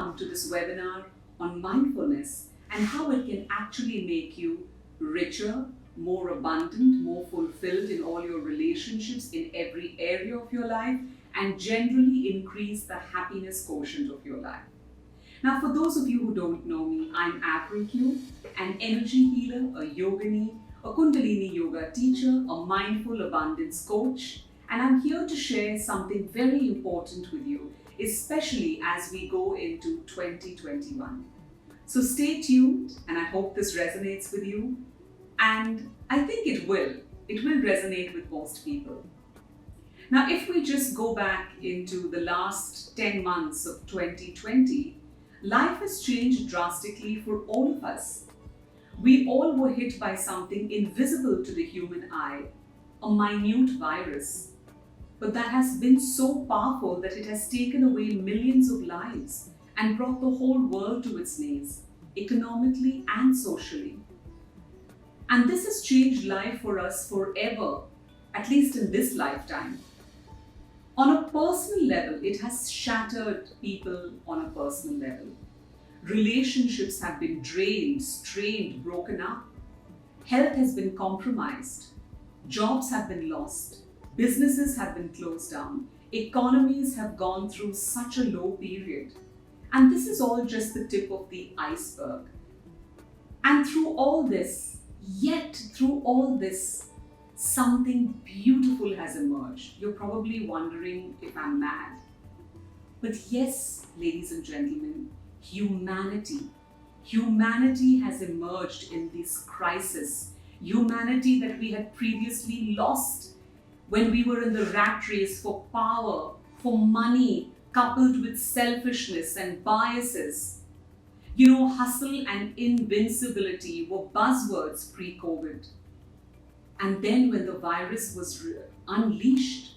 welcome to this webinar on mindfulness and how it can actually make you richer, more abundant, more fulfilled in all your relationships in every area of your life, and generally increase the happiness quotient of your life. Now, for those of you who don't know me, I'm April Q, an energy healer, a yogini, a Kundalini yoga teacher, a mindful abundance coach, and I'm here to share something very important with you, especially as we go into 2021. So stay tuned, and I hope this resonates with you. And I think it will. It will resonate with most people. Now, if we just go back into the last 10 months of 2020, life has changed drastically for all of us. We all were hit by something invisible to the human eye, a minute virus. But that has been so powerful that it has taken away millions of lives and brought the whole world to its knees, economically and socially. And this has changed life for us forever, at least in this lifetime. On a personal level, it has shattered people on a personal level. Relationships have been drained, strained, broken up. Health has been compromised. Jobs have been lost. Businesses have been closed down. Economies have gone through such a low period. And this is all just the tip of the iceberg. And through all this, something beautiful has emerged. You're probably wondering if I'm mad. But yes, ladies and gentlemen, humanity has emerged in this crisis. Humanity that we had previously lost when we were in the rat race for power, for money, coupled with selfishness and biases. Hustle and invincibility were buzzwords pre-COVID. And then when the virus was unleashed,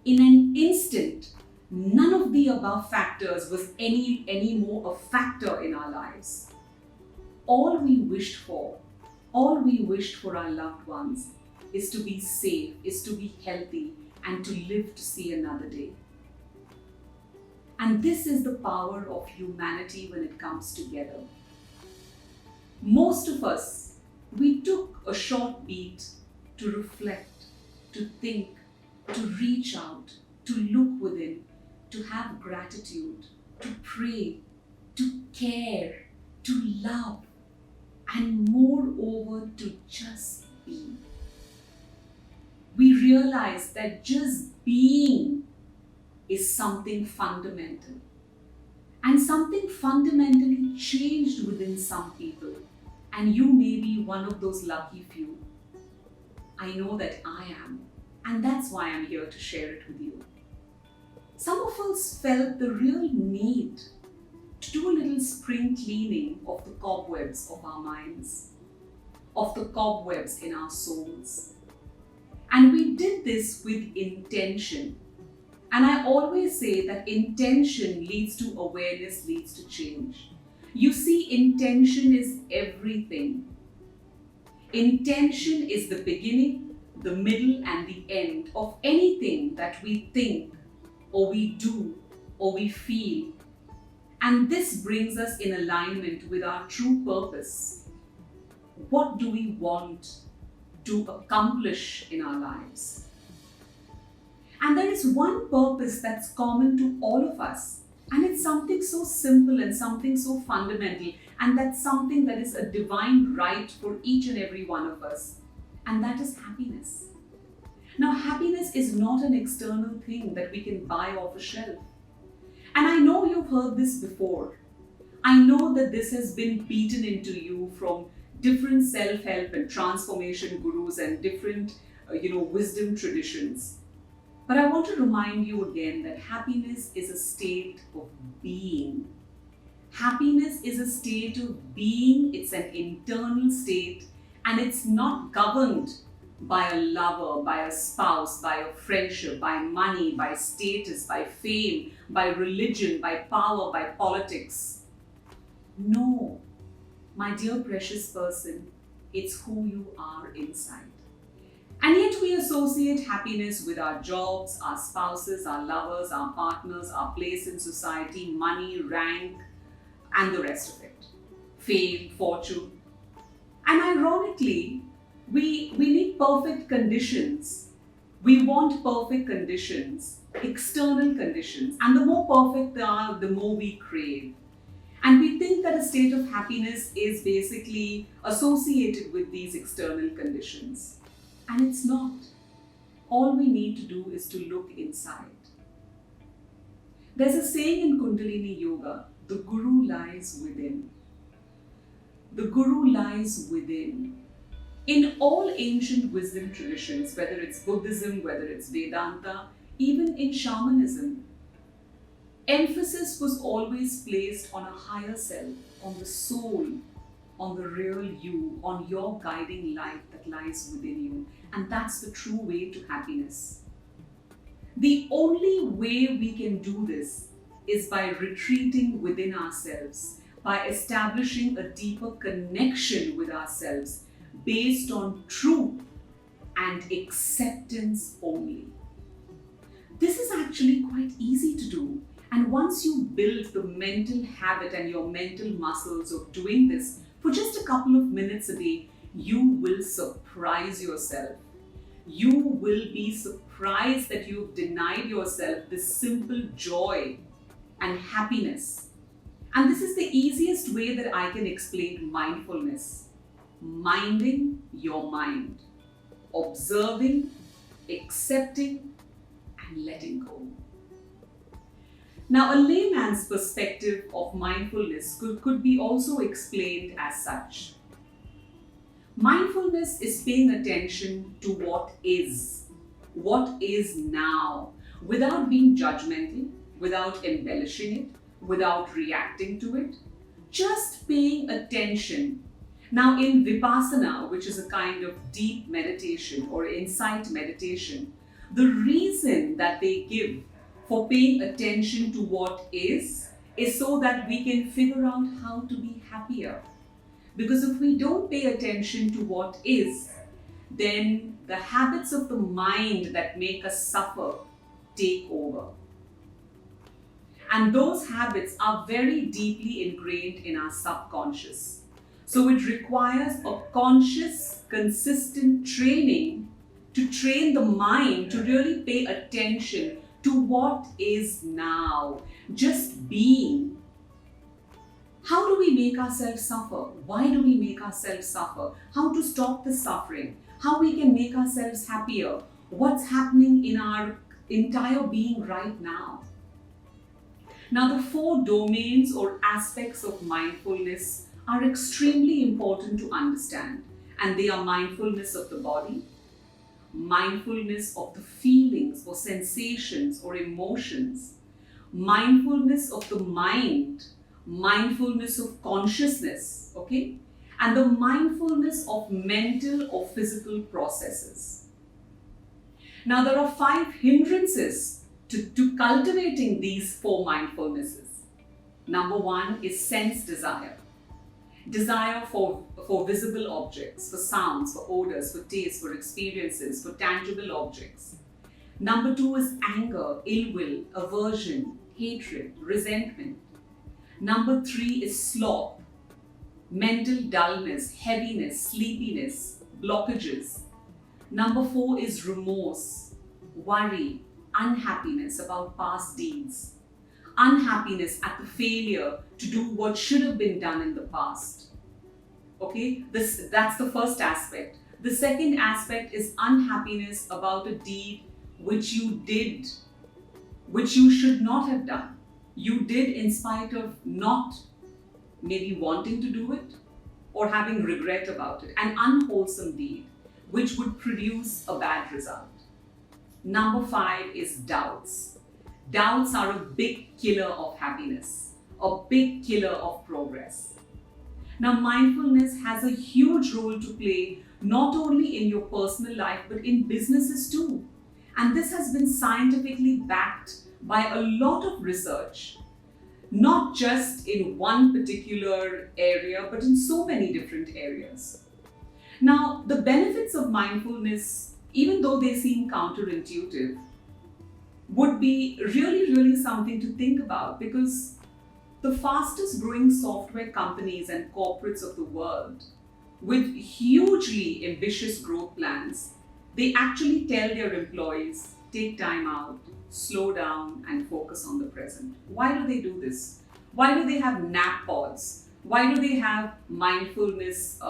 in an instant, none of the above factors was any more a factor in our lives. All we wished for our loved ones is to be safe, is to be healthy, and to live to see another day. And this is the power of humanity when it comes together. Most of us, we took a short beat to reflect, to think, to reach out, to look within, to have gratitude, to pray, to care, to love, and moreover to just be. We realize that just being is something fundamental. And something fundamentally changed within some people. And you may be one of those lucky few. I know that I am. And that's why I'm here to share it with you. Some of us felt the real need to do a little spring cleaning of the cobwebs of our minds, of the cobwebs in our souls. And we did this with intention. And I always say that intention leads to awareness, leads to change. You see, intention is everything. Intention is the beginning, the middle, and the end of anything that we think, or we do, or we feel. And this brings us in alignment with our true purpose. What do we want to accomplish in our lives? And there is one purpose that's common to all of us. And it's something so simple and something so fundamental. And that's something that is a divine right for each and every one of us. And that is happiness. Now, happiness is not an external thing that we can buy off a shelf. And I know you've heard this before. I know that this has been beaten into you from different self-help and transformation gurus and different, wisdom traditions. But I want to remind you again that happiness is a state of being. Happiness is a state of being. It's an internal state, and it's not governed by a lover, by a spouse, by a friendship, by money, by status, by fame, by religion, by power, by politics. No, my dear precious person, it's who you are inside. And yet Yet we associate happiness with our jobs, our spouses, our lovers, our partners, our place in society, money, rank, and the rest of it. Fame, fortune. And ironically, we need perfect conditions. We want perfect conditions, external conditions. And the more perfect they are, the more we crave. And we think that a state of happiness is basically associated with these external conditions. And it's not. All we need to do is to look inside. There's a saying in Kundalini Yoga, the Guru lies within. The Guru lies within. In all ancient wisdom traditions, whether it's Buddhism, whether it's Vedanta, even in shamanism, emphasis was always placed on a higher self, on the soul, on the real you, on your guiding light that lies within you. And that's the true way to happiness. The only way we can do this is by retreating within ourselves, by establishing a deeper connection with ourselves based on truth and acceptance only. This is actually quite easy to do. And once you build the mental habit and your mental muscles of doing this for just a couple of minutes a day, you will surprise yourself. You will be surprised that you've denied yourself this simple joy and happiness. And this is the easiest way that I can explain mindfulness. Minding your mind. Observing, accepting, and letting go. Now, a layman's perspective of mindfulness could be also explained as such. Mindfulness is paying attention to what is now, without being judgmental, without embellishing it, without reacting to it, just paying attention. Now, in Vipassana, which is a kind of deep meditation or insight meditation, the reason that they give for paying attention to what is so that we can figure out how to be happier. Because if we don't pay attention to what is, then the habits of the mind that make us suffer take over. And those habits are very deeply ingrained in our subconscious. So it requires a conscious, consistent training to train the mind to really pay attention to what is now, just being. How do we make ourselves suffer? Why do we make ourselves suffer? How to stop the suffering? How we can make ourselves happier? What's happening in our entire being right now? Now, the 4 domains or aspects of mindfulness are extremely important to understand, and they are mindfulness of the body, mindfulness of the feelings or sensations or emotions, mindfulness of the mind, mindfulness of consciousness, okay? And the mindfulness of mental or physical processes. Now, there are 5 hindrances to cultivating these 4 mindfulnesses. Number 1 is sense desire. Desire for visible objects, for sounds, for odors, for tastes, for experiences, for tangible objects. Number 2 is anger, ill will, aversion, hatred, resentment. Number 3 is sloth, mental dullness, heaviness, sleepiness, blockages. Number 4 is remorse, worry, unhappiness about past deeds. Unhappiness at the failure to do what should have been done in the past. Okay, that's the first aspect. The second aspect is unhappiness about a deed which you did, which you should not have done. You did in spite of not maybe wanting to do it or having regret about it. An unwholesome deed which would produce a bad result. Number 5 is doubts. Doubts are a big killer of happiness, a big killer of progress. Now, mindfulness has a huge role to play not only in your personal life but in businesses too. And this has been scientifically backed by a lot of research, not just in one particular area but in so many different areas. Now, the benefits of mindfulness even though they seem counterintuitive, would be really, really something to think about, because the fastest growing software companies and corporates of the world with hugely ambitious growth plans, they actually tell their employees, take time out, slow down, and focus on the present. Why do they do this? Why do they have nap pods? Why do they have mindfulness,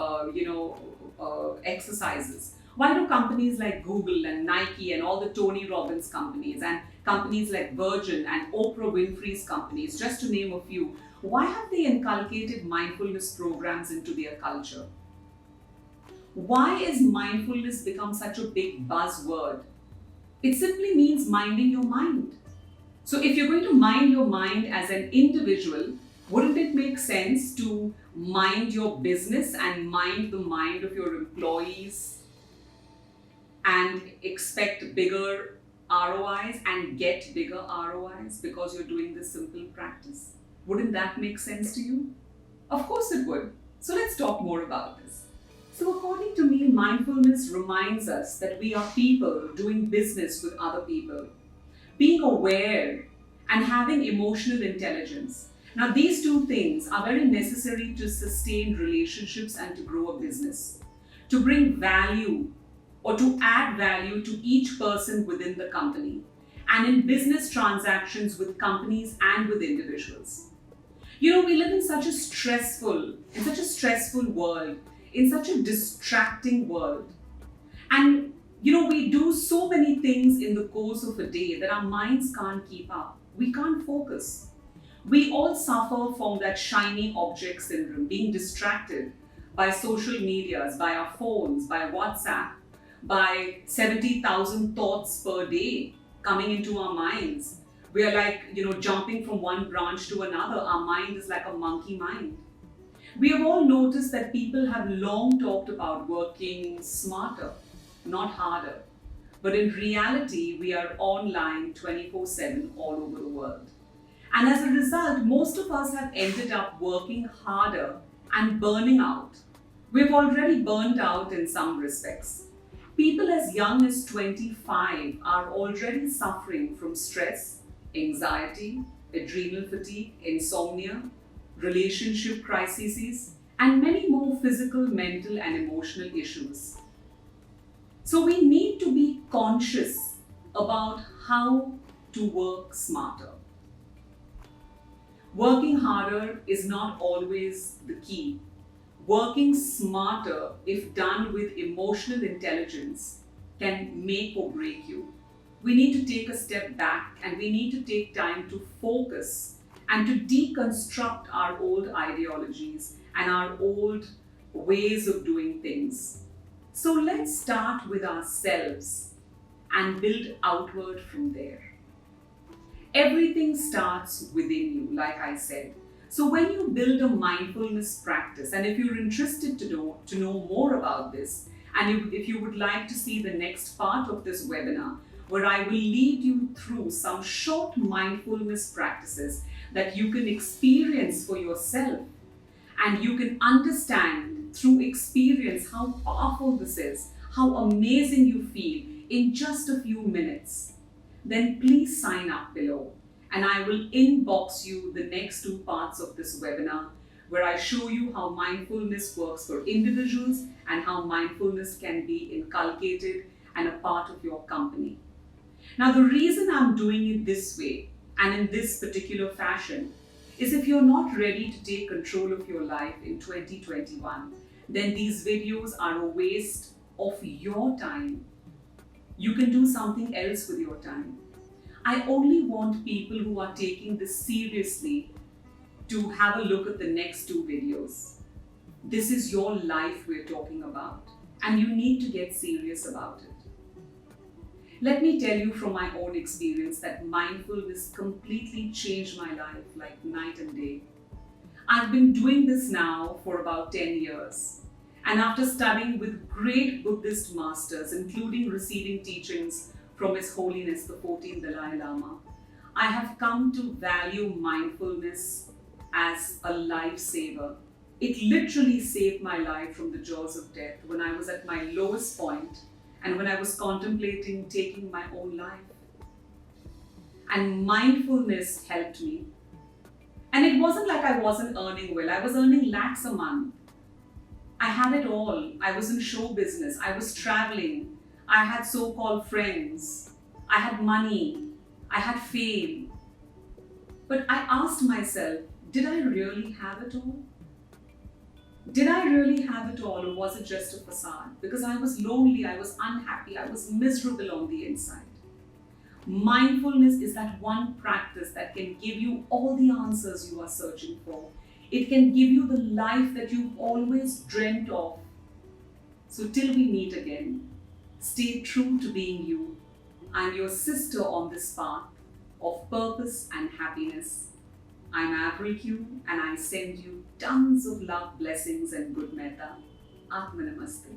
exercises? Why do companies like Google and Nike and all the Tony Robbins companies and companies like Virgin and Oprah Winfrey's companies, just to name a few, why have they inculcated mindfulness programs into their culture? Why is mindfulness become such a big buzzword? It simply means minding your mind. So if you're going to mind your mind as an individual, wouldn't it make sense to mind your business and mind the mind of your employees and expect bigger ROIs and get bigger ROIs because you're doing this simple practice? Wouldn't that make sense to you? Of course it would. So let's talk more about this. So according to me, mindfulness reminds us that we are people doing business with other people, being aware and having emotional intelligence. Now, these two things are very necessary to sustain relationships and to grow a business, to bring value or to add value to each person within the company, and in business transactions with companies and with individuals. We live in such a stressful world, in such a distracting world. And we do so many things in the course of a day that our minds can't keep up. We can't focus. We all suffer from that shiny object syndrome, being distracted by social medias, by our phones, by WhatsApp, by 70,000 thoughts per day coming into our minds. We are like, jumping from one branch to another. Our mind is like a monkey mind. We have all noticed that people have long talked about working smarter, not harder. But in reality, we are online 24/7 all over the world. And as a result, most of us have ended up working harder and burning out. We've already burned out in some respects. People as young as 25 are already suffering from stress, anxiety, adrenal fatigue, insomnia, relationship crises, and many more physical, mental, and emotional issues. So we need to be conscious about how to work smarter. Working harder is not always the key. Working smarter, if done with emotional intelligence, can make or break you. We need to take a step back and we need to take time to focus and to deconstruct our old ideologies and our old ways of doing things. So let's start with ourselves and build outward from there. Everything starts within you, like I said. So when you build a mindfulness practice, and if you're interested to know more about this, and if you would like to see the next part of this webinar, where I will lead you through some short mindfulness practices that you can experience for yourself, and you can understand through experience how powerful this is, how amazing you feel in just a few minutes, then please sign up below and I will inbox you the next two parts of this webinar, where I show you how mindfulness works for individuals and how mindfulness can be inculcated and a part of your company. Now, the reason I'm doing it this way and in this particular fashion is if you're not ready to take control of your life in 2021, then these videos are a waste of your time. You can do something else with your time. I only want people who are taking this seriously to have a look at the next two videos. This is your life we're talking about, and you need to get serious about it. Let me tell you from my own experience that mindfulness completely changed my life like night and day. I've been doing this now for about 10 years. And after studying with great Buddhist masters, including receiving teachings from His Holiness the 14th Dalai Lama, I have come to value mindfulness as a lifesaver. It literally saved my life from the jaws of death when I was at my lowest point and when I was contemplating taking my own life. And mindfulness helped me. And it wasn't like I wasn't earning well, I was earning lakhs a month. I had it all. I was in show business, I was traveling, I had so-called friends, I had money, I had fame. But I asked myself, did I really have it all? Did I really have it all, or was it just a facade? Because I was lonely, I was unhappy, I was miserable on the inside. Mindfulness is that one practice that can give you all the answers you are searching for. It can give you the life that you've always dreamt of. So till we meet again, stay true to being you. I'm your sister on this path of purpose and happiness. I'm April Q, and I send you tons of love, blessings and good metta. Atma Namaste.